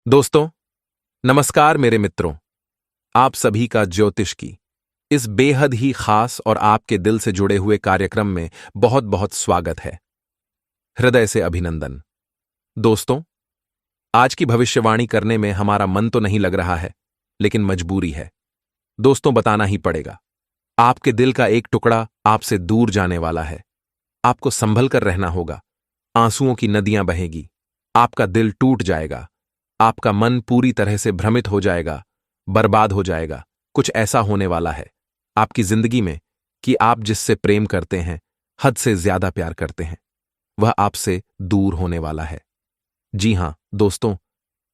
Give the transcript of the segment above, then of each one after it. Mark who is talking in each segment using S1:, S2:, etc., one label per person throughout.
S1: दोस्तों, नमस्कार मेरे मित्रों। आप सभी का ज्योतिष की इस बेहद ही खास और आपके दिल से जुड़े हुए कार्यक्रम में बहुत बहुत स्वागत है। हृदय से अभिनंदन। दोस्तों, आज की भविष्यवाणी करने में हमारा मन तो नहीं लग रहा है, लेकिन मजबूरी है। दोस्तों, बताना ही पड़ेगा। आपके दिल का एक टुकड़ा आपसे दूर जाने वाला है। आपको संभल कर रहना होगा। आंसुओं की नदियां बहेगी। आपका दिल टूट जाएगा। आपका मन पूरी तरह से भ्रमित हो जाएगा, बर्बाद हो जाएगा। कुछ ऐसा होने वाला है आपकी जिंदगी में कि आप जिससे प्रेम करते हैं, हद से ज्यादा प्यार करते हैं, वह आपसे दूर होने वाला है। जी हां दोस्तों,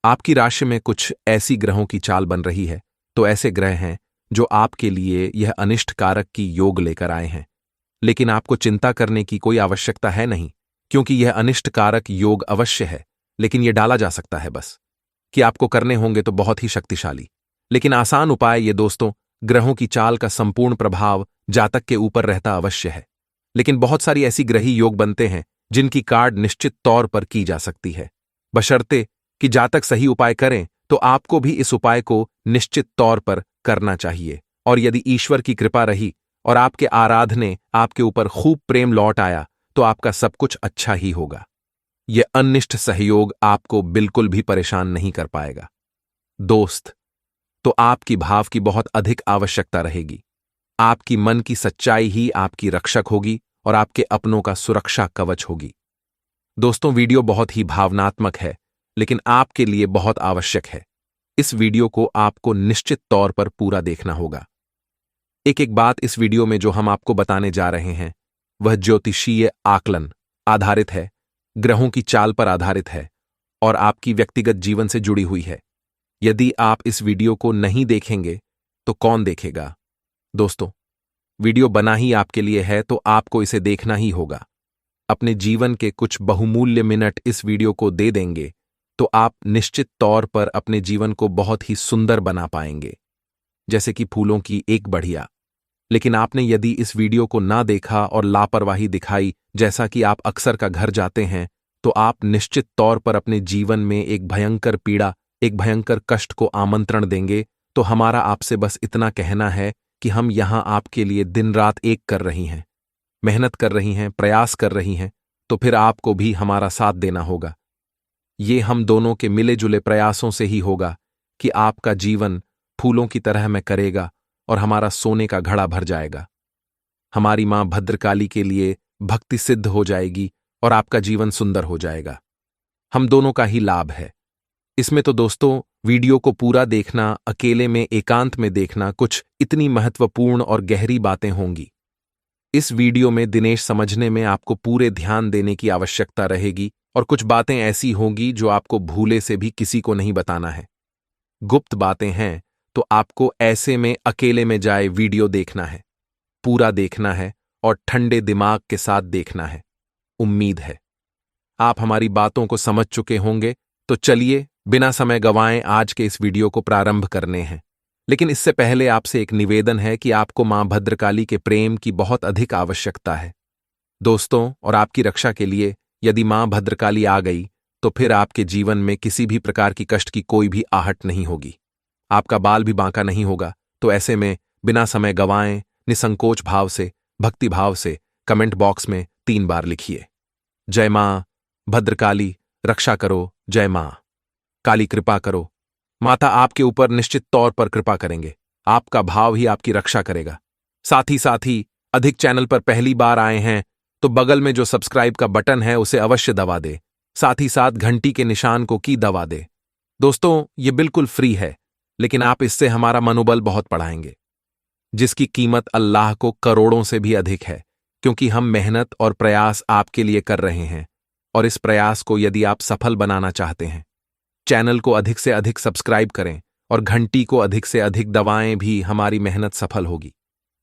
S1: आपकी राशि में कुछ ऐसी ग्रहों की चाल बन रही है। तो ऐसे ग्रह हैं जो आपके लिए यह अनिष्ट कारक की योग लेकर आए हैं। लेकिन आपको चिंता करने की कोई आवश्यकता है नहीं, क्योंकि यह अनिष्ट कारक योग अवश्य है, लेकिन यह डाला जा सकता है। बस कि आपको करने होंगे तो बहुत ही शक्तिशाली लेकिन आसान उपाय। ये दोस्तों, ग्रहों की चाल का संपूर्ण प्रभाव जातक के ऊपर रहता अवश्य है, लेकिन बहुत सारी ऐसी ग्रही योग बनते हैं जिनकी कार्ड निश्चित तौर पर की जा सकती है, बशर्ते कि जातक सही उपाय करें। तो आपको भी इस उपाय को निश्चित तौर पर करना चाहिए। और यदि ईश्वर की कृपा रही और आपके आराधने आपके ऊपर खूब प्रेम लौट आया, तो आपका सब कुछ अच्छा ही होगा। यह अनिष्ट सहयोग आपको बिल्कुल भी परेशान नहीं कर पाएगा। दोस्त, तो आपकी भाव की बहुत अधिक आवश्यकता रहेगी। आपकी मन की सच्चाई ही आपकी रक्षक होगी और आपके अपनों का सुरक्षा कवच होगी। दोस्तों, वीडियो बहुत ही भावनात्मक है, लेकिन आपके लिए बहुत आवश्यक है। इस वीडियो को आपको निश्चित तौर पर पूरा देखना होगा। एक एक बात इस वीडियो में जो हम आपको बताने जा रहे हैं, वह ज्योतिषीय आकलन आधारित है, ग्रहों की चाल पर आधारित है और आपकी व्यक्तिगत जीवन से जुड़ी हुई है। यदि आप इस वीडियो को नहीं देखेंगे तो कौन देखेगा? दोस्तों, वीडियो बना ही आपके लिए है, तो आपको इसे देखना ही होगा। अपने जीवन के कुछ बहुमूल्य मिनट इस वीडियो को दे देंगे तो आप निश्चित तौर पर अपने जीवन को बहुत ही सुंदर बना पाएंगे, जैसे कि फूलों की एक बढ़िया। लेकिन आपने यदि इस वीडियो को ना देखा और लापरवाही दिखाई, जैसा कि आप अक्सर का घर जाते हैं, तो आप निश्चित तौर पर अपने जीवन में एक भयंकर पीड़ा, एक भयंकर कष्ट को आमंत्रण देंगे। तो हमारा आपसे बस इतना कहना है कि हम यहां आपके लिए दिन रात एक कर रही हैं, मेहनत कर रही हैं, प्रयास कर रही हैं, तो फिर आपको भी हमारा साथ देना होगा। ये हम दोनों के मिले जुले प्रयासों से ही होगा कि आपका जीवन फूलों की तरह में करेगा और हमारा सोने का घड़ा भर जाएगा। हमारी मां भद्रकाली के लिए भक्ति सिद्ध हो जाएगी और आपका जीवन सुंदर हो जाएगा। हम दोनों का ही लाभ है इसमें। तो दोस्तों, वीडियो को पूरा देखना, अकेले में एकांत में देखना, कुछ इतनी महत्वपूर्ण और गहरी बातें होंगी। इस वीडियो में दिनेश समझने में आपको पूरे ध्यान देने की आवश्यकता रहेगी और कुछ बातें ऐसी होंगी जो आपको भूले से भी किसी को नहीं बताना है। गुप्त बातें हैं, तो आपको ऐसे में अकेले में जाए वीडियो देखना है, पूरा देखना है और ठंडे दिमाग के साथ देखना है। उम्मीद है आप हमारी बातों को समझ चुके होंगे। तो चलिए बिना समय गंवाए आज के इस वीडियो को प्रारंभ करने हैं। लेकिन इससे पहले आपसे एक निवेदन है कि आपको मां भद्रकाली के प्रेम की बहुत अधिक आवश्यकता है। दोस्तों, और आपकी रक्षा के लिए यदि मां भद्रकाली आ गई तो फिर आपके जीवन में किसी भी प्रकार की कष्ट की कोई भी आहट नहीं होगी। आपका बाल भी बांका नहीं होगा। तो ऐसे में बिना समय गंवाए निसंकोच भाव से, भक्ति भाव से कमेंट बॉक्स में 3 बार लिखिए, जय मां भद्रकाली रक्षा करो, जय मां काली कृपा करो। माता आपके ऊपर निश्चित तौर पर कृपा करेंगे। आपका भाव ही आपकी रक्षा करेगा। साथ ही अधिक चैनल पर पहली बार आए हैं तो बगल में जो सब्सक्राइब का बटन है उसे अवश्य दबा दे। साथ ही साथ घंटी के निशान को की दबा दे। दोस्तों, ये बिल्कुल फ्री है, लेकिन आप इससे हमारा मनोबल बहुत बढ़ाएंगे, जिसकी कीमत अल्लाह को करोड़ों से भी अधिक है, क्योंकि हम मेहनत और प्रयास आपके लिए कर रहे हैं। और इस प्रयास को यदि आप सफल बनाना चाहते हैं, चैनल को अधिक से अधिक सब्सक्राइब करें और घंटी को अधिक से अधिक दबाएं, भी हमारी मेहनत सफल होगी।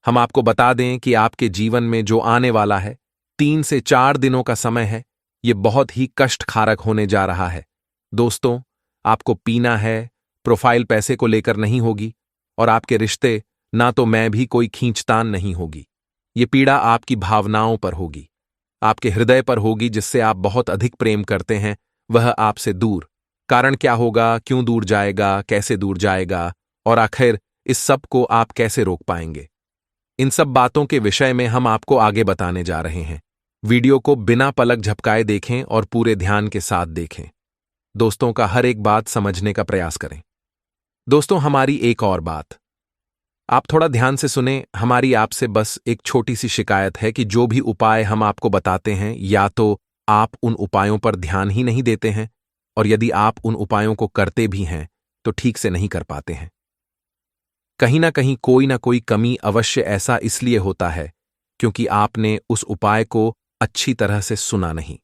S1: हम आपको बता दें कि आपके जीवन में जो आने वाला है 3 से 4 दिनों का समय है, ये बहुत ही कष्टकारक होने जा रहा है। दोस्तों, आपको पीना है, प्रोफाइल पैसे को लेकर नहीं होगी और आपके रिश्ते ना तो मैं भी कोई खींचतान नहीं होगी। ये पीड़ा आपकी भावनाओं पर होगी, आपके हृदय पर होगी, जिससे आप बहुत अधिक प्रेम करते हैं, वह आपसे दूर कारण क्या होगा, क्यों दूर जाएगा, कैसे दूर जाएगा, और आखिर इस सब को आप कैसे रोक पाएंगे। इन सब बातों के विषय में हम आपको आगे बताने जा रहे हैं। वीडियो को बिना पलक झपकाए देखें और पूरे ध्यान के साथ देखें। दोस्तों का हर एक बात समझने का प्रयास करें। दोस्तों, हमारी एक और बात, आप थोड़ा ध्यान से सुने। हमारी आपसे बस एक छोटी सी शिकायत है कि जो भी उपाय हम आपको बताते हैं, या तो आप उन उपायों पर ध्यान ही नहीं देते हैं, और यदि आप उन उपायों को करते भी हैं तो ठीक से नहीं कर पाते हैं। कहीं ना कोई कमी अवश्य ऐसा इसलिए होता है क्योंकि आपने उस उपाय को अच्छी तरह से सुना नहीं।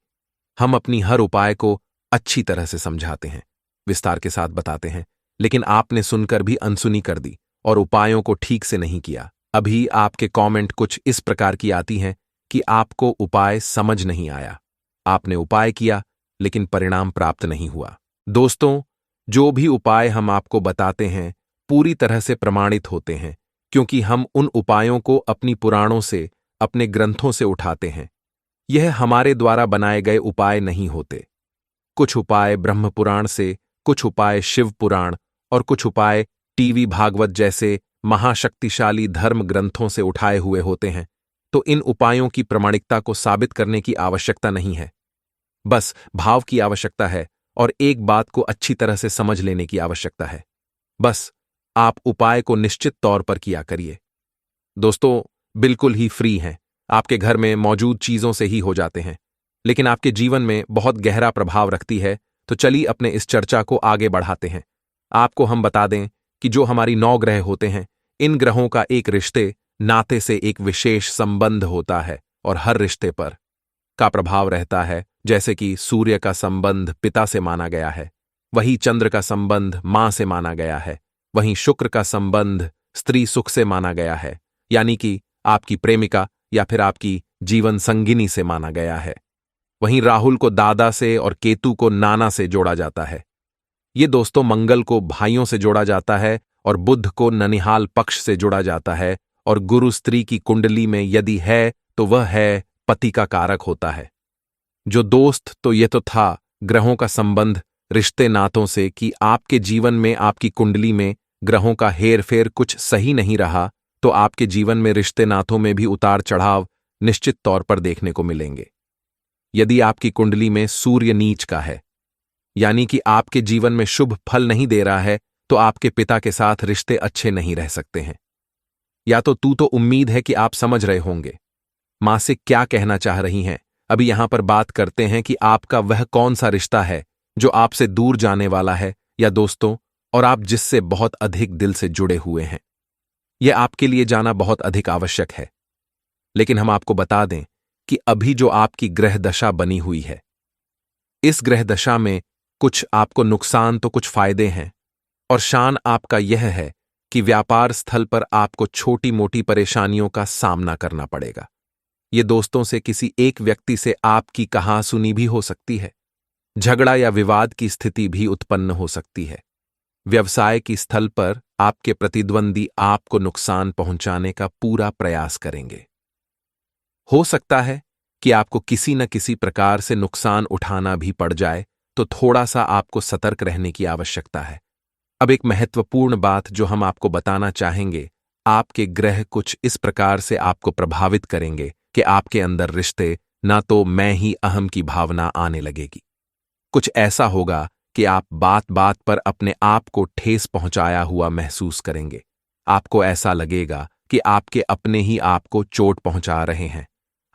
S1: हम अपनी हर उपाय को अच्छी तरह से समझाते हैं, विस्तार के साथ बताते हैं, लेकिन आपने सुनकर भी अनसुनी कर दी और उपायों को ठीक से नहीं किया। अभी आपके कमेंट कुछ इस प्रकार की आती हैं कि आपको उपाय समझ नहीं आया, आपने उपाय किया लेकिन परिणाम प्राप्त नहीं हुआ। दोस्तों, जो भी उपाय हम आपको बताते हैं पूरी तरह से प्रमाणित होते हैं, क्योंकि हम उन उपायों को अपनी पुराणों से, अपने ग्रंथों से उठाते हैं। यह हमारे द्वारा बनाए गए उपाय नहीं होते। कुछ उपाय ब्रह्म पुराण से, कुछ उपाय शिव पुराण और कुछ उपाय टीवी भागवत जैसे महाशक्तिशाली धर्म ग्रंथों से उठाए हुए होते हैं। तो इन उपायों की प्रामाणिकता को साबित करने की आवश्यकता नहीं है, बस भाव की आवश्यकता है और एक बात को अच्छी तरह से समझ लेने की आवश्यकता है। बस आप उपाय को निश्चित तौर पर किया करिए। दोस्तों, बिल्कुल ही फ्री हैं, आपके घर में मौजूद चीजों से ही हो जाते हैं, लेकिन आपके जीवन में बहुत गहरा प्रभाव रखती है। तो चलिए अपने इस चर्चा को आगे बढ़ाते हैं। आपको हम बता दें कि जो हमारी 9 ग्रह होते हैं, इन ग्रहों का एक रिश्ते नाते से एक विशेष संबंध होता है और हर रिश्ते पर का प्रभाव रहता है। जैसे कि सूर्य का संबंध पिता से माना गया है, वही चंद्र का संबंध मां से माना गया है, वहीं शुक्र का संबंध स्त्री सुख से माना गया है, यानी कि आपकी प्रेमिका या फिर आपकी जीवन संगिनी से माना गया है। वहीं राहुल को दादा से और केतु को नाना से जोड़ा जाता है। ये दोस्तों, मंगल को भाइयों से जोड़ा जाता है और बुध को ननिहाल पक्ष से जोड़ा जाता है, और गुरु स्त्री की कुंडली में यदि है तो वह है पति का कारक होता है। जो दोस्त, तो ये तो था ग्रहों का संबंध रिश्ते नातों से कि आपके जीवन में, आपकी कुंडली में ग्रहों का हेरफेर कुछ सही नहीं रहा तो आपके जीवन में रिश्ते नातों में भी उतार चढ़ाव निश्चित तौर पर देखने को मिलेंगे। यदि आपकी कुंडली में सूर्य नीच का है, यानी कि आपके जीवन में शुभ फल नहीं दे रहा है, तो आपके पिता के साथ रिश्ते अच्छे नहीं रह सकते हैं। या तो तू तो उम्मीद है कि आप समझ रहे होंगे मां से क्या कहना चाह रही हैं। अभी यहां पर बात करते हैं कि आपका वह कौन सा रिश्ता है जो आपसे दूर जाने वाला है, या दोस्तों, और आप जिससे बहुत अधिक दिल से जुड़े हुए हैं। यह आपके लिए जाना बहुत अधिक आवश्यक है। लेकिन हम आपको बता दें कि अभी जो आपकी ग्रह दशा बनी हुई है, इस ग्रह दशा में कुछ आपको नुकसान तो कुछ फायदे हैं, और शान आपका यह है कि व्यापार स्थल पर आपको छोटी मोटी परेशानियों का सामना करना पड़ेगा। ये दोस्तों से किसी एक व्यक्ति से आपकी कहासुनी भी हो सकती है, झगड़ा या विवाद की स्थिति भी उत्पन्न हो सकती है। व्यवसाय की स्थल पर आपके प्रतिद्वंदी आपको नुकसान पहुंचाने का पूरा प्रयास करेंगे। हो सकता है कि आपको किसी न किसी प्रकार से नुकसान उठाना भी पड़ जाए, तो थोड़ा सा आपको सतर्क रहने की आवश्यकता है। अब एक महत्वपूर्ण बात जो हम आपको बताना चाहेंगे, आपके ग्रह कुछ इस प्रकार से आपको प्रभावित करेंगे कि आपके अंदर रिश्ते, ना तो मैं ही अहम की भावना आने लगेगी। कुछ ऐसा होगा कि आप बात बात पर अपने आप को ठेस पहुंचाया हुआ महसूस करेंगे। आपको ऐसा लगेगा कि आपके अपने ही आपको चोट पहुंचा रहे हैं,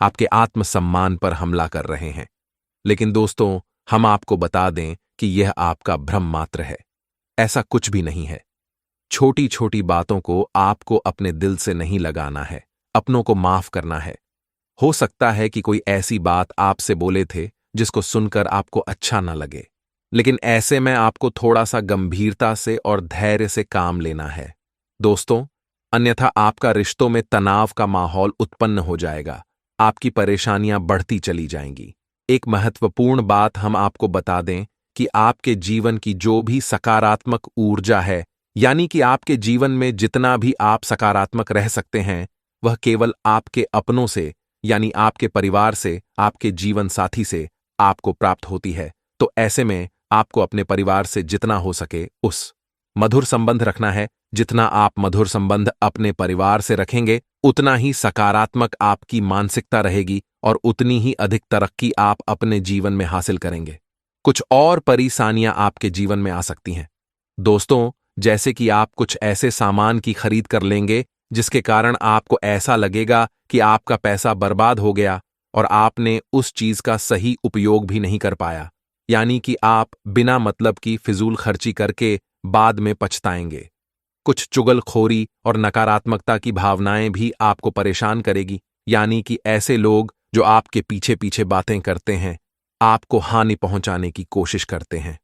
S1: आपके आत्मसम्मान पर हमला कर रहे हैं। लेकिन दोस्तों, हम आपको बता दें कि यह आपका भ्रम मात्र है, ऐसा कुछ भी नहीं है। छोटी छोटी बातों को आपको अपने दिल से नहीं लगाना है, अपनों को माफ करना है। हो सकता है कि कोई ऐसी बात आपसे बोले थे जिसको सुनकर आपको अच्छा न लगे, लेकिन ऐसे में आपको थोड़ा सा गंभीरता से और धैर्य से काम लेना है दोस्तों, अन्यथा आपका रिश्तों में तनाव का माहौल उत्पन्न हो जाएगा, आपकी परेशानियां बढ़ती चली जाएंगी। एक महत्वपूर्ण बात हम आपको बता दें कि आपके जीवन की जो भी सकारात्मक ऊर्जा है, यानी कि आपके जीवन में जितना भी आप सकारात्मक रह सकते हैं, वह केवल आपके अपनों से, यानी आपके परिवार से, आपके जीवन साथी से आपको प्राप्त होती है। तो ऐसे में आपको अपने परिवार से जितना हो सके उस मधुर संबंध रखना है। जितना आप मधुर संबंध अपने परिवार से रखेंगे, उतना ही सकारात्मक आपकी मानसिकता रहेगी और उतनी ही अधिक तरक्की आप अपने जीवन में हासिल करेंगे। कुछ और परेशानियां आपके जीवन में आ सकती हैं दोस्तों, जैसे कि आप कुछ ऐसे सामान की खरीद कर लेंगे जिसके कारण आपको ऐसा लगेगा कि आपका पैसा बर्बाद हो गया और आपने उस चीज का सही उपयोग भी नहीं कर पाया। यानी कि आप बिना मतलब की फिजूल खर्ची करके बाद में पछताएंगे। कुछ चुगलखोरी और नकारात्मकता की भावनाएं भी आपको परेशान करेगी। यानी कि ऐसे लोग जो आपके पीछे पीछे बातें करते हैं, आपको हानि पहुंचाने की कोशिश करते हैं,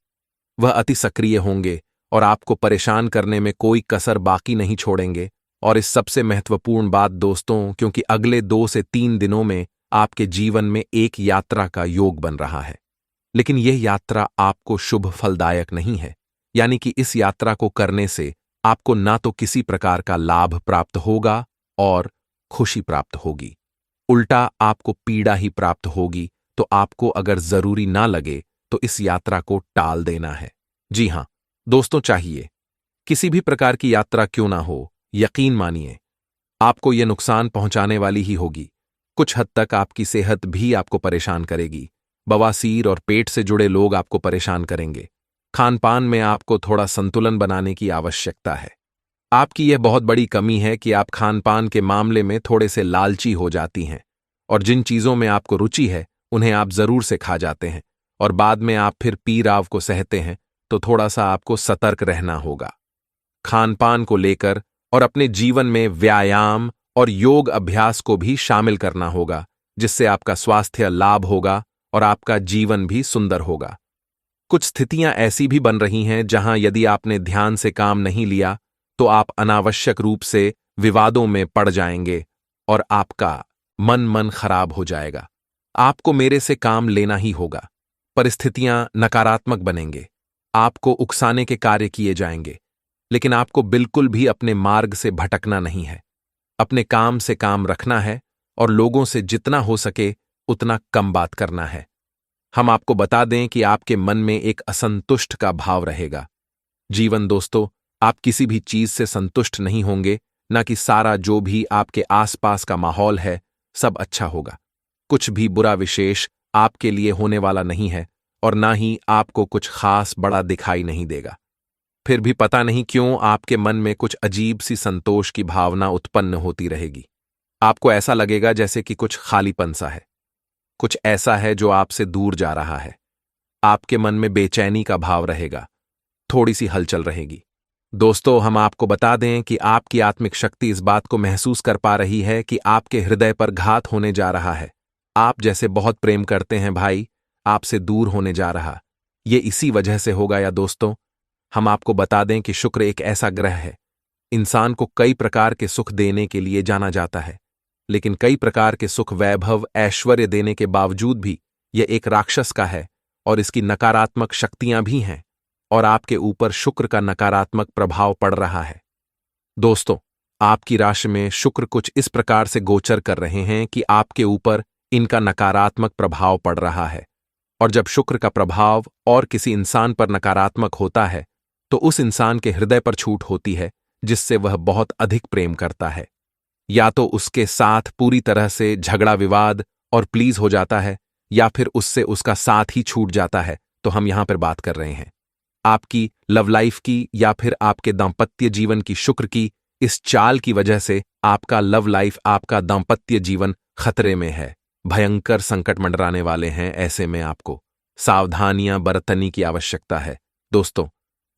S1: वह अति सक्रिय होंगे और आपको परेशान करने में कोई कसर बाकी नहीं छोड़ेंगे। और इस सबसे महत्वपूर्ण बात दोस्तों, क्योंकि अगले 2 से 3 दिनों में आपके जीवन में एक यात्रा का योग बन रहा है, लेकिन यह यात्रा आपको शुभ फलदायक नहीं है। यानी कि इस यात्रा को करने से आपको ना तो किसी प्रकार का लाभ प्राप्त होगा और खुशी प्राप्त होगी, उल्टा आपको पीड़ा ही प्राप्त होगी। तो आपको अगर जरूरी ना लगे तो इस यात्रा को टाल देना है। जी हां दोस्तों, चाहिए किसी भी प्रकार की यात्रा क्यों ना हो, यकीन मानिए आपको यह नुकसान पहुंचाने वाली ही होगी। कुछ हद तक आपकी सेहत भी आपको परेशान करेगी। बवासीर और पेट से जुड़े लोग आपको परेशान करेंगे। खानपान में आपको थोड़ा संतुलन बनाने की आवश्यकता है। आपकी यह बहुत बड़ी कमी है कि आप खानपान के मामले में थोड़े से लालची हो जाती हैं और जिन चीजों में आपको रुचि है उन्हें आप जरूर से खा जाते हैं और बाद में आप फिर पीराव को सहते हैं। तो थोड़ा सा आपको सतर्क रहना होगा खानपान को लेकर, और अपने जीवन में व्यायाम और योग अभ्यास को भी शामिल करना होगा, जिससे आपका स्वास्थ्य लाभ होगा और आपका जीवन भी सुंदर होगा। कुछ स्थितियां ऐसी भी बन रही हैं जहां यदि आपने ध्यान से काम नहीं लिया तो आप अनावश्यक रूप से विवादों में पड़ जाएंगे और आपका मन खराब हो जाएगा। आपको मेरे से काम लेना ही होगा। परिस्थितियां नकारात्मक बनेंगे, आपको उकसाने के कार्य किए जाएंगे, लेकिन आपको बिल्कुल भी अपने मार्ग से भटकना नहीं है। अपने काम से काम रखना है और लोगों से जितना हो सके उतना कम बात करना है। हम आपको बता दें कि आपके मन में एक असंतुष्ट का भाव रहेगा। जीवन दोस्तों, आप किसी भी चीज से संतुष्ट नहीं होंगे, ना कि सारा जो भी आपके आसपास का माहौल है सब अच्छा होगा। कुछ भी बुरा विशेष आपके लिए होने वाला नहीं है और ना ही आपको कुछ खास बड़ा दिखाई नहीं देगा। फिर भी पता नहीं क्यों आपके मन में कुछ अजीब सी संतोष की भावना उत्पन्न होती रहेगी। आपको ऐसा लगेगा जैसे कि कुछ खालीपन सा है, कुछ ऐसा है जो आपसे दूर जा रहा है। आपके मन में बेचैनी का भाव रहेगा, थोड़ी सी हलचल रहेगी। दोस्तों, हम आपको बता दें कि आपकी आत्मिक शक्ति इस बात को महसूस कर पा रही है कि आपके हृदय पर घात होने जा रहा है। आप जैसे बहुत प्रेम करते हैं भाई, आपसे दूर होने जा रहा, ये इसी वजह से होगा। या दोस्तों, हम आपको बता दें कि शुक्र एक ऐसा ग्रह है, इंसान को कई प्रकार के सुख देने के लिए जाना जाता है, लेकिन कई प्रकार के सुख वैभव ऐश्वर्य देने के बावजूद भी यह एक राक्षस का है और इसकी नकारात्मक शक्तियां भी हैं और आपके ऊपर शुक्र का नकारात्मक प्रभाव पड़ रहा है। दोस्तों, आपकी राशि में शुक्र कुछ इस प्रकार से गोचर कर रहे हैं कि आपके ऊपर इनका नकारात्मक प्रभाव पड़ रहा है, और जब शुक्र का प्रभाव और किसी इंसान पर नकारात्मक होता है तो उस इंसान के हृदय पर छूट होती है जिससे वह बहुत अधिक प्रेम करता है। या तो उसके साथ पूरी तरह से झगड़ा विवाद और प्लीज हो जाता है, या फिर उससे उसका साथ ही छूट जाता है। तो हम यहां पर बात कर रहे हैं आपकी लव लाइफ की या फिर आपके दांपत्य जीवन की। शुक्र की इस चाल की वजह से आपका लव लाइफ, आपका दांपत्य जीवन खतरे में है, भयंकर संकट मंडराने वाले हैं। ऐसे में आपको सावधानियां बरतने की आवश्यकता है दोस्तों,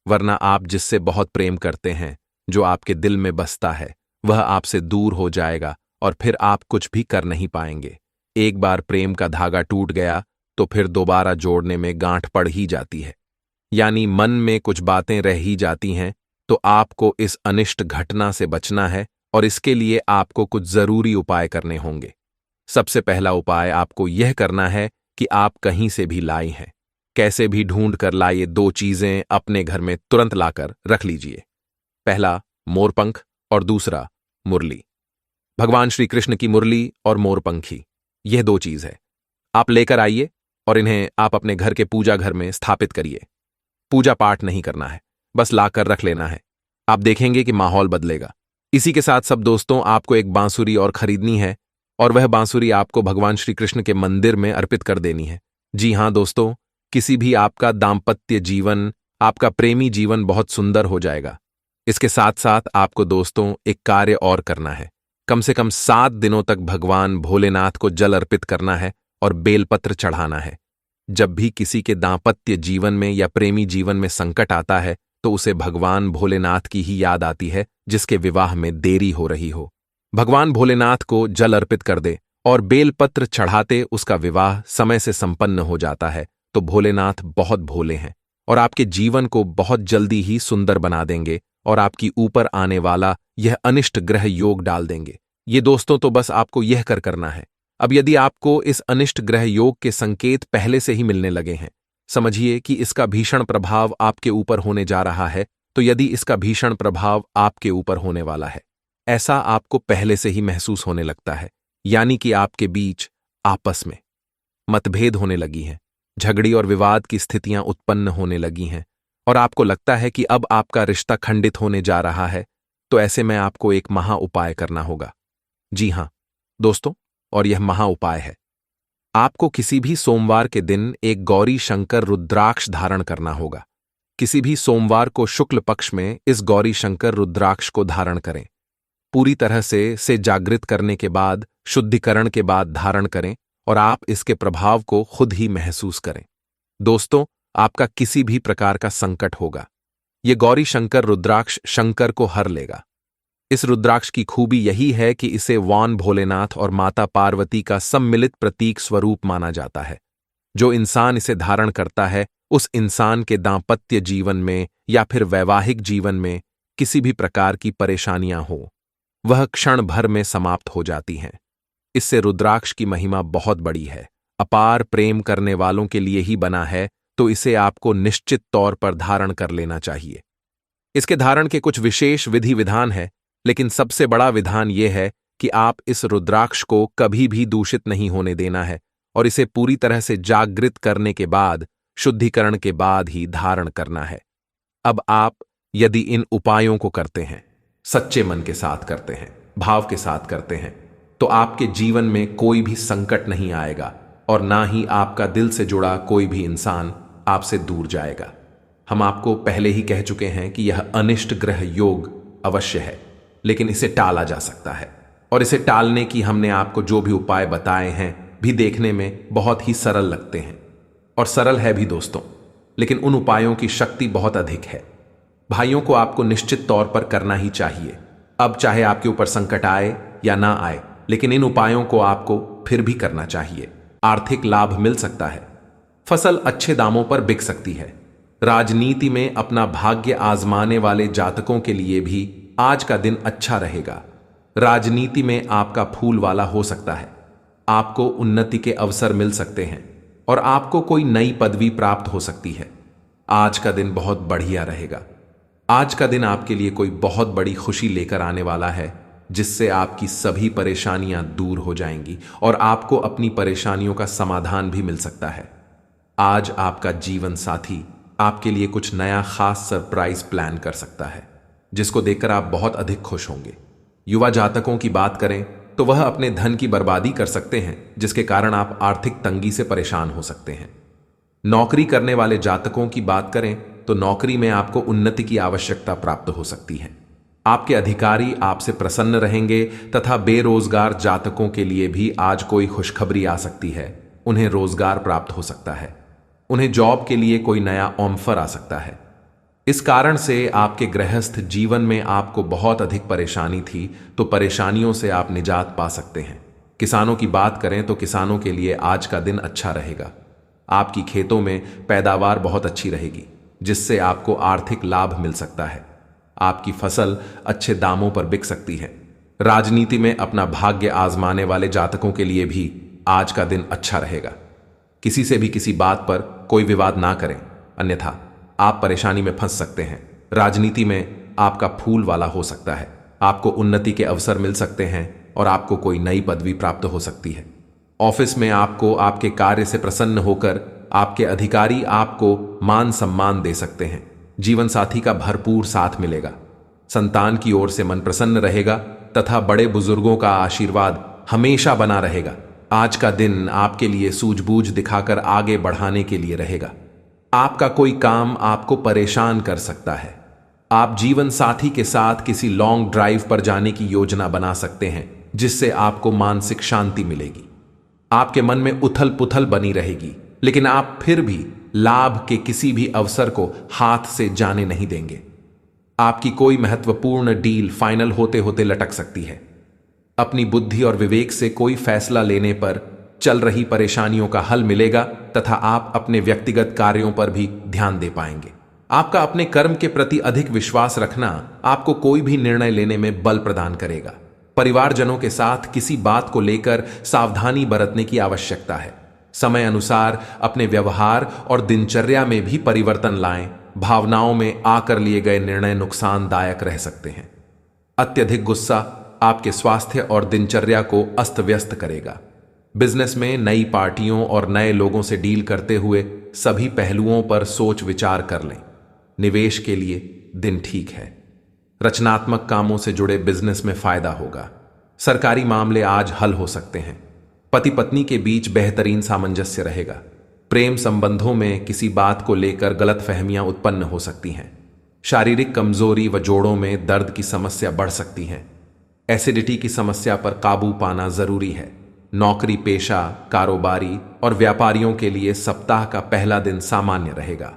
S1: वरना आप जिससे बहुत प्रेम करते हैं, जो आपके दिल में बसता है, वह आपसे दूर हो जाएगा और फिर आप कुछ भी कर नहीं पाएंगे। एक बार प्रेम का धागा टूट गया तो फिर दोबारा जोड़ने में गांठ पड़ ही जाती है, यानी मन में कुछ बातें रह ही जाती हैं। तो आपको इस अनिष्ट घटना से बचना है और इसके लिए आपको कुछ जरूरी उपाय करने होंगे। सबसे पहला उपाय आपको यह करना है कि आप कहीं से भी लाई हैं, कैसे भी ढूंढ कर लाइए 2 चीजें अपने घर में तुरंत लाकर रख लीजिए। पहला मोरपंख और दूसरा मुरली। भगवान श्री कृष्ण की मुरली और मोरपंखी, यह 2 चीज है। आप लेकर आइए और इन्हें आप अपने घर के पूजा घर में स्थापित करिए। पूजा पाठ नहीं करना है, बस लाकर रख लेना है। आप देखेंगे कि माहौल बदलेगा। इसी के साथ सब दोस्तों, आपको एक बांसुरी और खरीदनी है, और वह बांसुरी आपको भगवान श्री कृष्ण के मंदिर में अर्पित कर देनी है। जी हां दोस्तों, किसी भी आपका दाम्पत्य जीवन, आपका प्रेमी जीवन बहुत सुंदर हो जाएगा। इसके साथ साथ आपको दोस्तों एक कार्य और करना है। कम से कम 7 दिनों तक भगवान भोलेनाथ को जल अर्पित करना है और बेलपत्र चढ़ाना है। जब भी किसी के दाम्पत्य जीवन में या प्रेमी जीवन में संकट आता है तो उसे भगवान भोलेनाथ की ही याद आती है, जिसके विवाह में देरी हो रही हो। भगवान भोलेनाथ को जल अर्पित कर दे और बेलपत्र चढ़ाते उसका विवाह समय से संपन्न हो जाता है, तो भोलेनाथ बहुत भोले हैं और आपके जीवन को बहुत जल्दी ही सुंदर बना देंगे और आपकी ऊपर आने वाला यह अनिष्ट ग्रह योग डाल देंगे। ये दोस्तों तो बस आपको यह करना है। अब यदि आपको इस अनिष्ट ग्रह योग के संकेत पहले से ही मिलने लगे हैं, समझिए कि इसका भीषण प्रभाव आपके ऊपर होने जा रहा है। तो यदि इसका भीषण प्रभाव आपके ऊपर होने वाला है, ऐसा आपको पहले से ही महसूस होने लगता है, यानी कि आपके बीच आपस में मतभेद होने लगी हैं, झगड़ी और विवाद की स्थितियां उत्पन्न होने लगी हैं, और आपको लगता है कि अब आपका रिश्ता खंडित होने जा रहा है, तो ऐसे में आपको एक महा उपाय करना होगा। जी हां दोस्तों, और यह महा उपाय है, आपको किसी भी सोमवार के दिन एक गौरी शंकर रुद्राक्ष धारण करना होगा। किसी भी सोमवार को शुक्ल पक्ष में इस गौरी शंकर रुद्राक्ष को धारण करें। पूरी तरह से जागृत करने के बाद, शुद्धिकरण के बाद धारण करें और आप इसके प्रभाव को खुद ही महसूस करें। दोस्तों, आपका किसी भी प्रकार का संकट होगा, ये गौरी शंकर रुद्राक्ष शंकर को हर लेगा। इस रुद्राक्ष की खूबी यही है कि इसे वान भोलेनाथ और माता पार्वती का सम्मिलित प्रतीक स्वरूप माना जाता है। जो इंसान इसे धारण करता है, उस इंसान के दांपत्य जीवन में या फिर वैवाहिक जीवन में किसी भी प्रकार की परेशानियां हो, वह क्षण भर में समाप्त हो जाती हैं। इससे रुद्राक्ष की महिमा बहुत बड़ी है, अपार प्रेम करने वालों के लिए ही बना है, तो इसे आपको निश्चित तौर पर धारण कर लेना चाहिए। इसके धारण के कुछ विशेष विधि विधान है, लेकिन सबसे बड़ा विधान यह है कि आप इस रुद्राक्ष को कभी भी दूषित नहीं होने देना है और इसे पूरी तरह से जागृत करने के बाद, शुद्धिकरण के बाद ही धारण करना है। अब आप यदि इन उपायों को करते हैं, सच्चे मन के साथ करते हैं, भाव के साथ करते हैं, तो आपके जीवन में कोई भी संकट नहीं आएगा और ना ही आपका दिल से जुड़ा कोई भी इंसान आपसे दूर जाएगा। हम आपको पहले ही कह चुके हैं कि यह अनिष्ट ग्रह योग अवश्य है, लेकिन इसे टाला जा सकता है, और इसे टालने की हमने आपको जो भी उपाय बताए हैं भी देखने में बहुत ही सरल लगते हैं, और सरल है भी दोस्तों, लेकिन उन उपायों की शक्ति बहुत अधिक है। भाइयों को आपको निश्चित तौर पर करना ही चाहिए। अब चाहे आपके ऊपर संकट आए या ना आए, लेकिन इन उपायों को आपको फिर भी करना चाहिए। आर्थिक लाभ मिल सकता है, फसल अच्छे दामों पर बिक सकती है। राजनीति में अपना भाग्य आजमाने वाले जातकों के लिए भी आज का दिन अच्छा रहेगा। राजनीति में आपका फूल वाला हो सकता है, आपको उन्नति के अवसर मिल सकते हैं और आपको कोई नई पदवी प्राप्त हो सकती है। आज का दिन बहुत बढ़िया रहेगा। आज का दिन आपके लिए कोई बहुत बड़ी खुशी लेकर आने वाला है, जिससे आपकी सभी परेशानियां दूर हो जाएंगी और आपको अपनी परेशानियों का समाधान भी मिल सकता है। आज आपका जीवन साथी आपके लिए कुछ नया खास सरप्राइज प्लान कर सकता है, जिसको देखकर आप बहुत अधिक खुश होंगे। युवा जातकों की बात करें तो वह अपने धन की बर्बादी कर सकते हैं, जिसके कारण आप आर्थिक तंगी से परेशान हो सकते हैं। नौकरी करने वाले जातकों की बात करें तो नौकरी में आपको उन्नति की आवश्यकता प्राप्त हो सकती है। आपके अधिकारी आपसे प्रसन्न रहेंगे तथा बेरोजगार जातकों के लिए भी आज कोई खुशखबरी आ सकती है। उन्हें रोजगार प्राप्त हो सकता है, उन्हें जॉब के लिए कोई नया ऑफर आ सकता है। इस कारण से आपके गृहस्थ जीवन में आपको बहुत अधिक परेशानी थी, तो परेशानियों से आप निजात पा सकते हैं। किसानों की बात करें तो किसानों के लिए आज का दिन अच्छा रहेगा। आपकी खेतों में पैदावार बहुत अच्छी रहेगी, जिससे आपको आर्थिक लाभ मिल सकता है। आपकी फसल अच्छे दामों पर बिक सकती है। राजनीति में अपना भाग्य आजमाने वाले जातकों के लिए भी आज का दिन अच्छा रहेगा। किसी से भी किसी बात पर कोई विवाद ना करें, अन्यथा आप परेशानी में फंस सकते हैं। राजनीति में आपका फूल वाला हो सकता है, आपको उन्नति के अवसर मिल सकते हैं और आपको कोई नई पदवी प्राप्त हो सकती है। ऑफिस में आपको आपके कार्य से प्रसन्न होकर आपके अधिकारी आपको मान सम्मान दे सकते हैं। जीवन साथी का भरपूर साथ मिलेगा। संतान की ओर से मन प्रसन्न रहेगा तथा बड़े बुजुर्गों का आशीर्वाद हमेशा बना रहेगा। आज का दिन आपके लिए सूझबूझ दिखाकर आगे बढ़ाने के लिए रहेगा। आपका कोई काम आपको परेशान कर सकता है। आप जीवन साथी के साथ किसी लॉन्ग ड्राइव पर जाने की योजना बना सकते हैं, जिससे आपको मानसिक शांति मिलेगी। आपके मन में उथल पुथल बनी रहेगी, लेकिन आप फिर भी लाभ के किसी भी अवसर को हाथ से जाने नहीं देंगे। आपकी कोई महत्वपूर्ण डील फाइनल होते होते लटक सकती है। अपनी बुद्धि और विवेक से कोई फैसला लेने पर चल रही परेशानियों का हल मिलेगा तथा आप अपने व्यक्तिगत कार्यों पर भी ध्यान दे पाएंगे। आपका अपने कर्म के प्रति अधिक विश्वास रखना आपको कोई भी निर्णय लेने में बल प्रदान करेगा। परिवारजनों के साथ किसी बात को लेकर सावधानी बरतने की आवश्यकता है। समय अनुसार अपने व्यवहार और दिनचर्या में भी परिवर्तन लाएं। भावनाओं में आकर लिए गए निर्णय नुकसानदायक रह सकते हैं। अत्यधिक गुस्सा आपके स्वास्थ्य और दिनचर्या को अस्त व्यस्त करेगा। बिजनेस में नई पार्टियों और नए लोगों से डील करते हुए सभी पहलुओं पर सोच विचार कर लें। निवेश के लिए दिन ठीक है। रचनात्मक कामों से जुड़े बिजनेस में फायदा होगा। सरकारी मामले आज हल हो सकते हैं। पति पत्नी के बीच बेहतरीन सामंजस्य रहेगा। प्रेम संबंधों में किसी बात को लेकर गलतफहमियां उत्पन्न हो सकती हैं। शारीरिक कमजोरी व जोड़ों में दर्द की समस्या बढ़ सकती है। एसिडिटी की समस्या पर काबू पाना जरूरी है। नौकरी पेशा, कारोबारी और व्यापारियों के लिए सप्ताह का पहला दिन सामान्य रहेगा।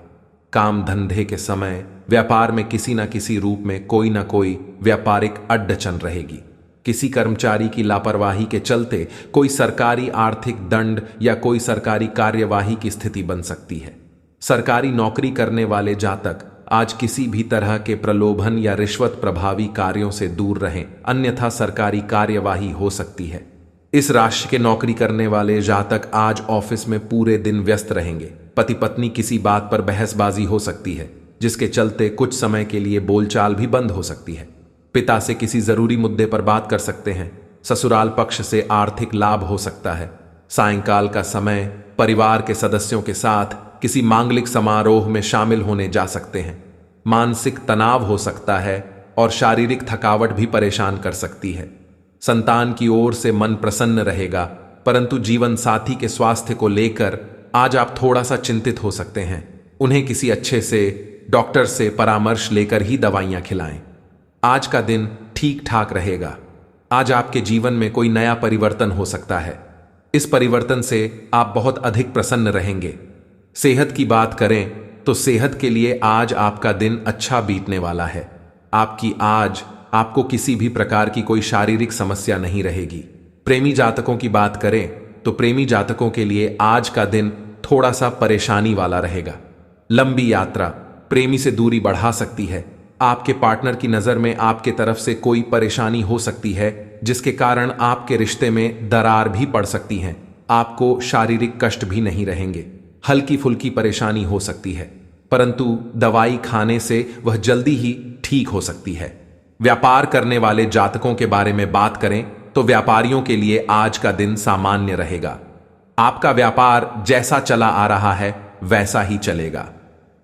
S1: काम धंधे के समय व्यापार में किसी न किसी रूप में कोई न कोई व्यापारिक अड़चन रहेगी। किसी कर्मचारी की लापरवाही के चलते कोई सरकारी आर्थिक दंड या कोई सरकारी कार्यवाही की स्थिति बन सकती है। सरकारी नौकरी करने वाले जातक आज किसी भी तरह के प्रलोभन या रिश्वत प्रभावी कार्यों से दूर रहें, अन्यथा सरकारी कार्यवाही हो सकती है। इस राशि के नौकरी करने वाले जातक आज ऑफिस में पूरे दिन व्यस्त रहेंगे। पति पत्नी किसी बात पर बहसबाजी हो सकती है, जिसके चलते कुछ समय के लिए बोलचाल भी बंद हो सकती है। पिता से किसी जरूरी मुद्दे पर बात कर सकते हैं। ससुराल पक्ष से आर्थिक लाभ हो सकता है। सायंकाल का समय परिवार के सदस्यों के साथ किसी मांगलिक समारोह में शामिल होने जा सकते हैं। मानसिक तनाव हो सकता है और शारीरिक थकावट भी परेशान कर सकती है। संतान की ओर से मन प्रसन्न रहेगा, परंतु जीवन साथी के स्वास्थ्य को लेकर आज आप थोड़ा सा चिंतित हो सकते हैं। उन्हें किसी अच्छे से डॉक्टर से परामर्श लेकर ही दवाइयां खिलाएं। आज का दिन ठीक ठाक रहेगा। आज आपके जीवन में कोई नया परिवर्तन हो सकता है। इस परिवर्तन से आप बहुत अधिक प्रसन्न रहेंगे। सेहत की बात करें तो सेहत के लिए आज आपका दिन अच्छा बीतने वाला है। आपको किसी भी प्रकार की कोई शारीरिक समस्या नहीं रहेगी। प्रेमी जातकों की बात करें तो प्रेमी जातकों के लिए आज का दिन थोड़ा सा परेशानी वाला रहेगा। लंबी यात्रा प्रेमी से दूरी बढ़ा सकती है। आपके पार्टनर की नजर में आपके तरफ से कोई परेशानी हो सकती है, जिसके कारण आपके रिश्ते में दरार भी पड़ सकती है। आपको शारीरिक कष्ट भी नहीं रहेंगे। हल्की फुल्की परेशानी हो सकती है, परंतु दवाई खाने से वह जल्दी ही ठीक हो सकती है। व्यापार करने वाले जातकों के बारे में बात करें तो व्यापारियों के लिए आज का दिन सामान्य रहेगा। आपका व्यापार जैसा चला आ रहा है वैसा ही चलेगा।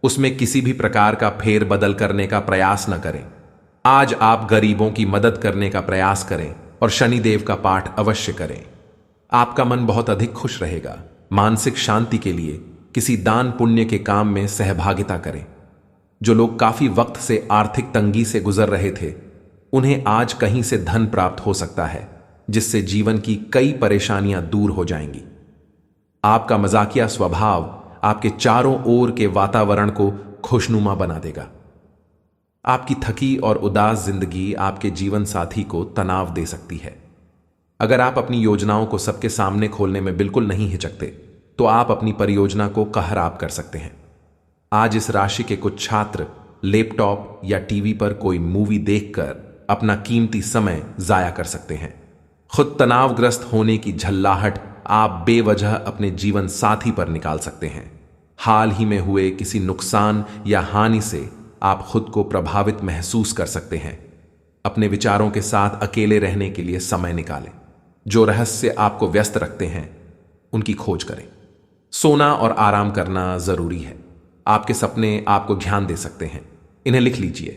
S1: उसमें किसी भी प्रकार का फेर बदल करने का प्रयास न करें। आज आप गरीबों की मदद करने का प्रयास करें और शनिदेव का पाठ अवश्य करें। आपका मन बहुत अधिक खुश रहेगा। मानसिक शांति के लिए किसी दान पुण्य के काम में सहभागिता करें। जो लोग काफी वक्त से आर्थिक तंगी से गुजर रहे थे, उन्हें आज कहीं से धन प्राप्त हो सकता है, जिससे जीवन की कई परेशानियां दूर हो जाएंगी। आपका मजाकिया स्वभाव आपके चारों ओर के वातावरण को खुशनुमा बना देगा। आपकी थकी और उदास जिंदगी आपके जीवन साथी को तनाव दे सकती है। अगर आप अपनी योजनाओं को सबके सामने खोलने में बिल्कुल नहीं हिचकते, तो आप अपनी परियोजना को कहराब कर सकते हैं। आज इस राशि के कुछ छात्र लैपटॉप या टीवी पर कोई मूवी देखकर अपना कीमती समय जाया कर सकते हैं। खुद तनावग्रस्त होने की झल्लाहट आप बेवजह अपने जीवन साथी पर निकाल सकते हैं। हाल ही में हुए किसी नुकसान या हानि से आप खुद को प्रभावित महसूस कर सकते हैं। अपने विचारों के साथ अकेले रहने के लिए समय निकालें। जो रहस्य आपको व्यस्त रखते हैं, उनकी खोज करें। सोना और आराम करना जरूरी है। आपके सपने आपको ध्यान दे सकते हैं, इन्हें लिख लीजिए।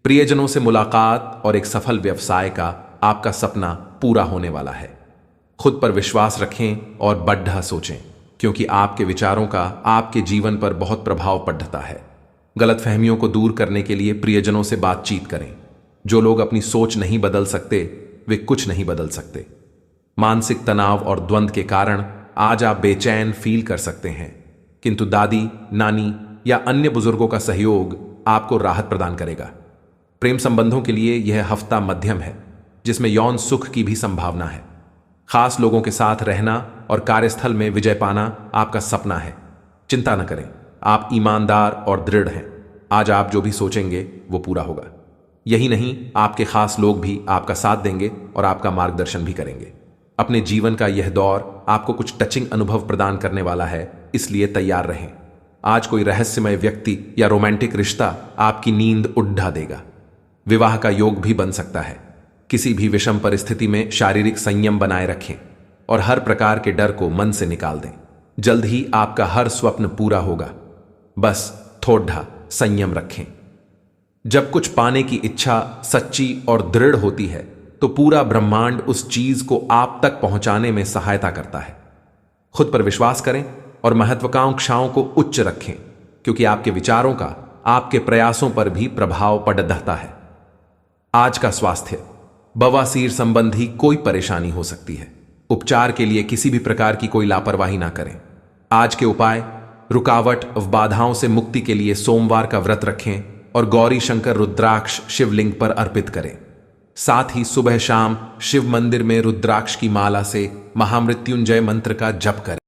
S1: प्रियजनों से मुलाकात और एक सफल व्यवसाय का आपका सपना पूरा होने वाला है। खुद पर विश्वास रखें और बढ़ा सोचें, क्योंकि आपके विचारों का आपके जीवन पर बहुत प्रभाव पड़ता है। गलतफहमियों को दूर करने के लिए प्रियजनों से बातचीत करें। जो लोग अपनी सोच नहीं बदल सकते, वे कुछ नहीं बदल सकते। मानसिक तनाव और द्वंद्व के कारण आज आप बेचैन फील कर सकते हैं, किंतु दादी, नानी या अन्य बुजुर्गों का सहयोग आपको राहत प्रदान करेगा। प्रेम संबंधों के लिए यह हफ्ता मध्यम है, जिसमें यौन सुख की भी संभावना है। खास लोगों के साथ रहना और कार्यस्थल में विजय पाना आपका सपना है। चिंता न करें, आप ईमानदार और दृढ़ हैं। आज आप जो भी सोचेंगे वो पूरा होगा। यही नहीं, आपके खास लोग भी आपका साथ देंगे और आपका मार्गदर्शन भी करेंगे। अपने जीवन का यह दौर आपको कुछ टचिंग अनुभव प्रदान करने वाला है, इसलिए तैयार रहें। आज कोई रहस्यमय व्यक्ति या रोमांटिक रिश्ता आपकी नींद उड़ा देगा। विवाह का योग भी बन सकता है। किसी भी विषम परिस्थिति में शारीरिक संयम बनाए रखें और हर प्रकार के डर को मन से निकाल दें। जल्द ही आपका हर स्वप्न पूरा होगा। बस थोड़ा संयम रखें। जब कुछ पाने की इच्छा सच्ची और दृढ़ होती है, तो पूरा ब्रह्मांड उस चीज को आप तक पहुंचाने में सहायता करता है। खुद पर विश्वास करें और महत्वाकांक्षाओं को उच्च रखें, क्योंकि आपके विचारों का आपके प्रयासों पर भी प्रभाव पड़ता है। आज का स्वास्थ्य, बवासीर संबंधी कोई परेशानी हो सकती है। उपचार के लिए किसी भी प्रकार की कोई लापरवाही ना करें। आज के उपाय, रुकावट व बाधाओं से मुक्ति के लिए सोमवार का व्रत रखें और गौरी शंकर रुद्राक्ष शिवलिंग पर अर्पित करें। साथ ही सुबह शाम शिव मंदिर में रुद्राक्ष की माला से महामृत्युंजय मंत्र का जप करें।